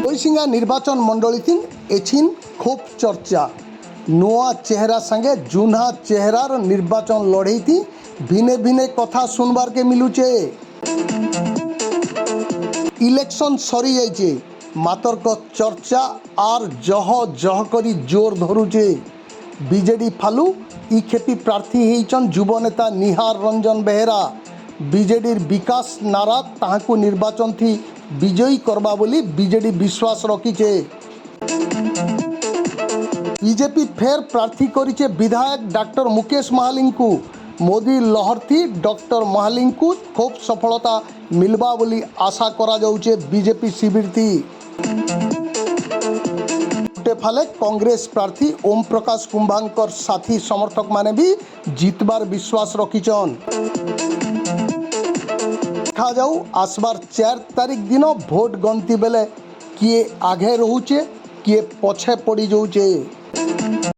কৈশিঙ্গা নির্বাচন মণ্ডলী এছিন খুব চর্চা নয়া চেহারা সঙ্গে জুনা চেহারার নির্বাচন লড়াই ভিনে ভিনে কথা শুনবারকে মিলুছে। ইলেকশন সরি যাইছে মাতর্ক চর্চা আর জহ জহ করি জোর ধরুছে। বিজেডি ফালু ই ক্ষেপি প্রার্থী হয়েছন যুবনেতা নিহার রঞ্জন বেহেরা। বিজেডির বিকাশ নারা তাহাকু নির্বাচন থি বিজয়ী করবা বলি বিজেডি বিশ্বাস রখিছে। বিজেপি ফের প্রার্থী করেছে বিধায়ক ডক্টর মুকেশ মাহালিঙ্কু। মোদি লহরথি ডক্টর মাহালিঙ্কু খুব সফলতা মিলবা বলি আশা করা যাচ্ছে বিজেপি শিবির থি। ফালে কংগ্রেস প্রার্থী ওম প্রকাশ কুম্ভাঙ্কর সাথী সমর্থক মানে भी জিতবার বিশ্বাস রখিছন। দেখা যাও আসবার 4 তারিখ দিন ভোট গন্তি বেলে কিଏ আগে রহুছে কিଏ পছে পড়ি যাউছে।